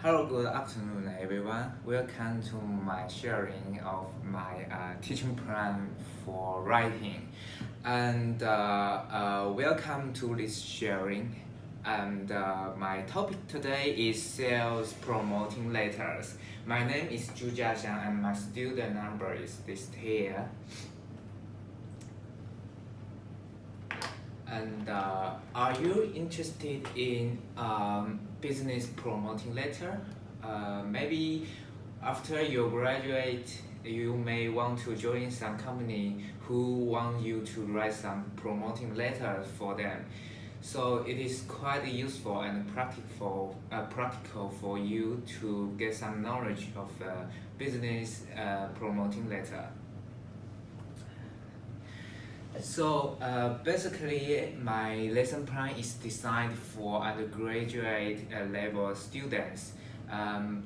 Hello, good afternoon, everyone. Welcome to my sharing of my teaching plan for writing, and welcome to this sharing. And my topic today is sales promoting letters. My name is Zhu Jiaxiang, and my student number is listed here. And are you interested in business promoting letter? Maybe after you graduate, you may want to join some company who want you to write some promoting letters for them. So it is quite useful and practical for you to get some knowledge of business promoting letter. So basically, my lesson plan is designed for undergraduate level students.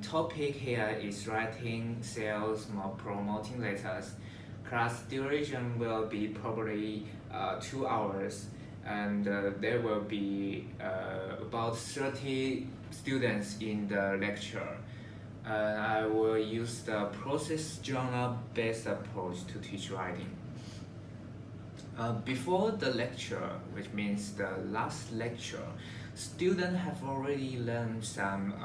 Topic here is writing sales or promoting letters. Class duration will be probably 2 hours, and there will be about 30 students in the lecture. I will use the process journal based approach to teach writing. Before the lecture, which means the last lecture, students have already learned some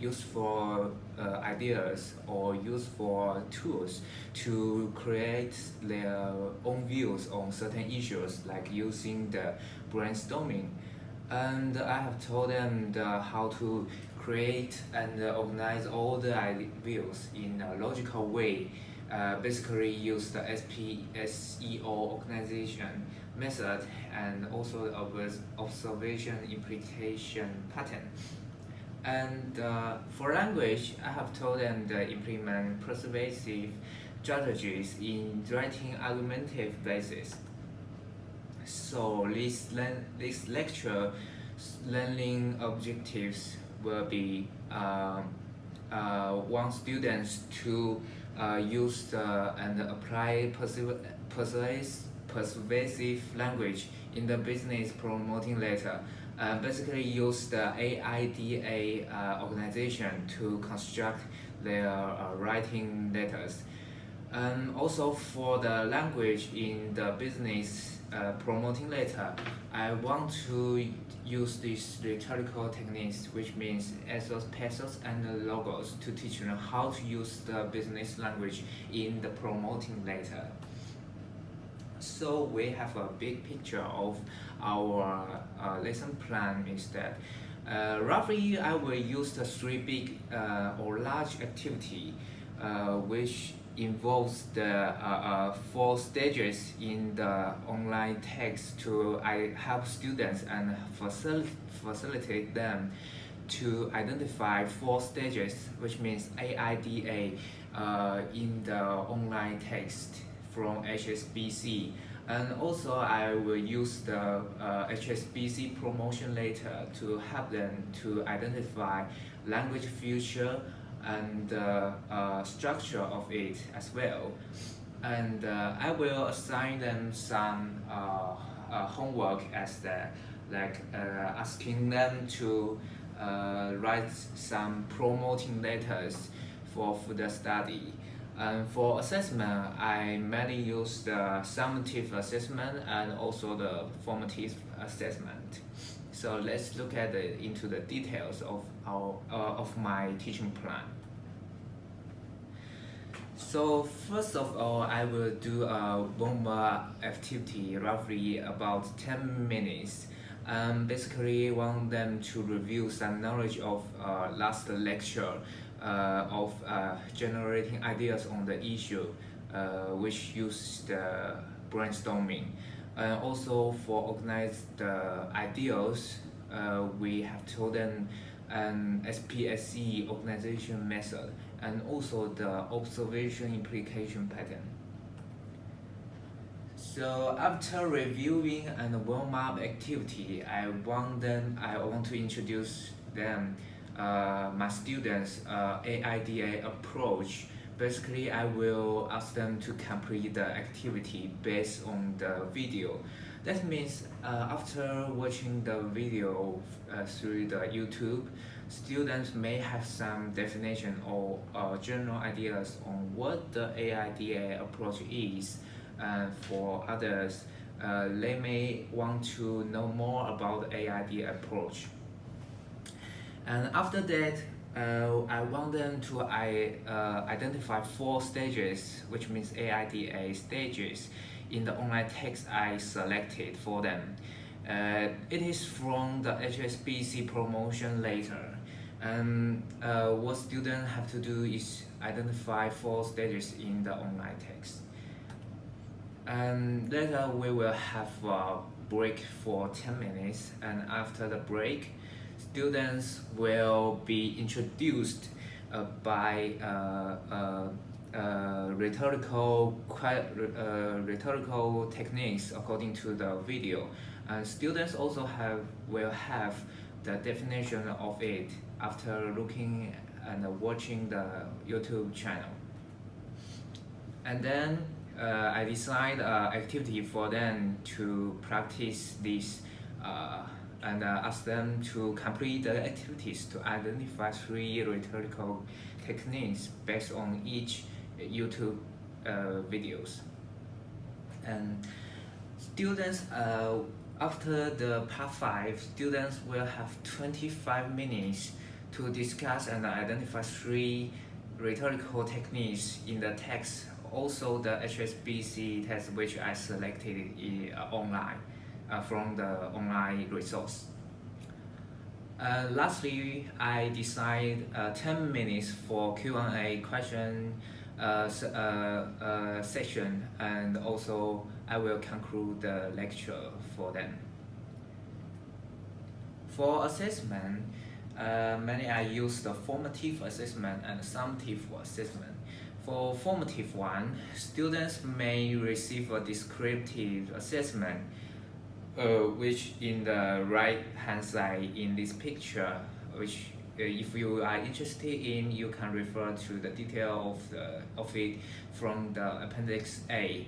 useful ideas or useful tools to create their own views on certain issues, like using the brainstorming. And I have told them how to create and organize all the ideas in a logical way. Basically use the SEO organization method and also the observation implication pattern. And for language, I have told them to implement persuasive strategies in writing argumentative basis. So this lecture learning objectives will be want students to use and apply persuasive language in the business promoting letter. Basically use the AIDA organization to construct their writing letters. And also for the language in the business promoting letter, I want to use these rhetorical techniques, which means ethos, pathos, and logos, to teach them how to use the business language in the promoting letter. So we have a big picture of our lesson plan is that roughly I will use the three big or large activity which involves the four stages in the online text to help students and facilitate them to identify four stages, which means AIDA in the online text from HSBC. And also I will use the HSBC promotion letter to help them to identify language feature and structure of it as well. And I will assign them some homework as that, like asking them to write some promoting letters for further study. And for assessment, I mainly use the summative assessment and also the formative assessment. So let's look at into the details of my teaching plan. So first of all, I will do a warm-up activity, roughly about 10 minutes. Basically want them to review some knowledge of last lecture of generating ideas on the issue, which use the brainstorming. Also for organize the ideas, we have told them an SPSE organization method and also the observation implication pattern. So after reviewing and warm-up activity, I want to introduce them my students AIDA approach. Basically, I will ask them to complete the activity based on the video. That means after watching the video through the YouTube, students may have some definition or general ideas on what the AIDA approach is. For others, they may want to know more about the AIDA approach. And after that, I want them to identify 4 stages, which means AIDA stages, in the online text I selected for them. It is from the HSBC promotion letter. And what students have to do is identify 4 stages in the online text. And later we will have a break for 10 minutes, and after the break, students will be introduced by rhetorical techniques according to the video. And students also will have the definition of it after looking and watching the YouTube channel. And then I designed an activity for them to practice this and ask them to complete the activities to identify 3 rhetorical techniques based on each YouTube videos. And students, after the part 5, students will have 25 minutes to discuss and identify 3 rhetorical techniques in the text, also the HSBC test which I selected online from the online resource. Lastly, I designed 10 minutes for Q&A question session, and also I will conclude the lecture for them. For assessment, mainly I use the formative assessment and summative assessment. For formative one, students may receive a descriptive assessment, which in the right hand side in this picture, which if you are interested in, you can refer to the detail of it from the Appendix A.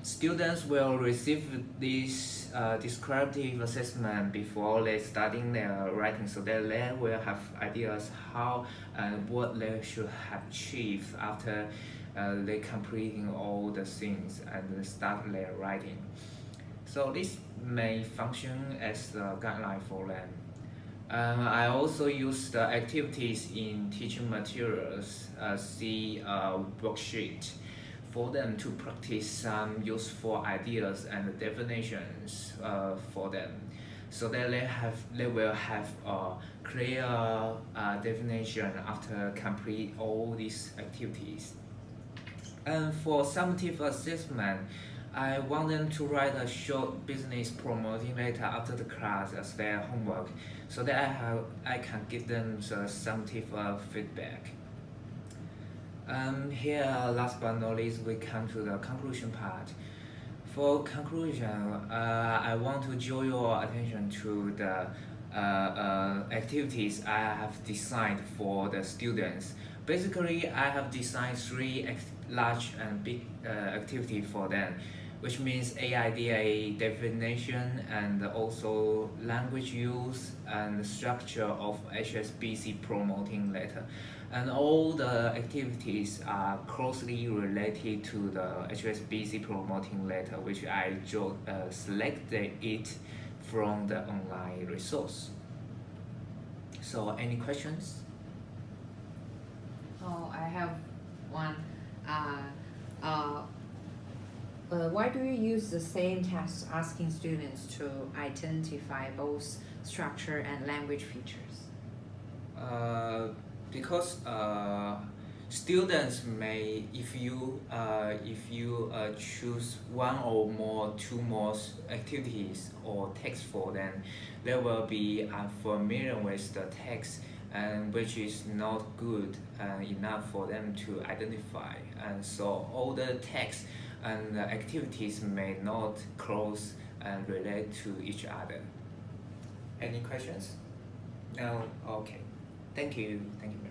Students will receive this descriptive assessment before they starting their writing, so that they will have ideas how and what they should have achieved after they completing all the things and start their writing. So this may function as a guideline for them. I also use the activities in teaching materials, see worksheet, for them to practice some useful ideas and definitions for them, so that they will have a clear definition after complete all these activities. And for summative assessment, I want them to write a short business promoting letter after the class as their homework, so that I can give them the summative feedback. Here, last but not least, we come to the conclusion part. For conclusion, I want to draw your attention to the activities I have designed for the students. Basically, I have designed 3 large and big activities for them, which means AIDA definition and also language use and structure of HSBC promoting letter. And all the activities are closely related to the HSBC promoting letter, which I selected it from the online resource. So any questions? Oh, I have one. Why do you use the same test asking students to identify both structure and language features? Because students may, if you choose 1 or more, 2 more activities or text for them, they will be unfamiliar with the text, and which is not good enough for them to identify. And so all the text and the activities may not close and relate to each other. Any questions? No? Okay. Thank you. Thank you.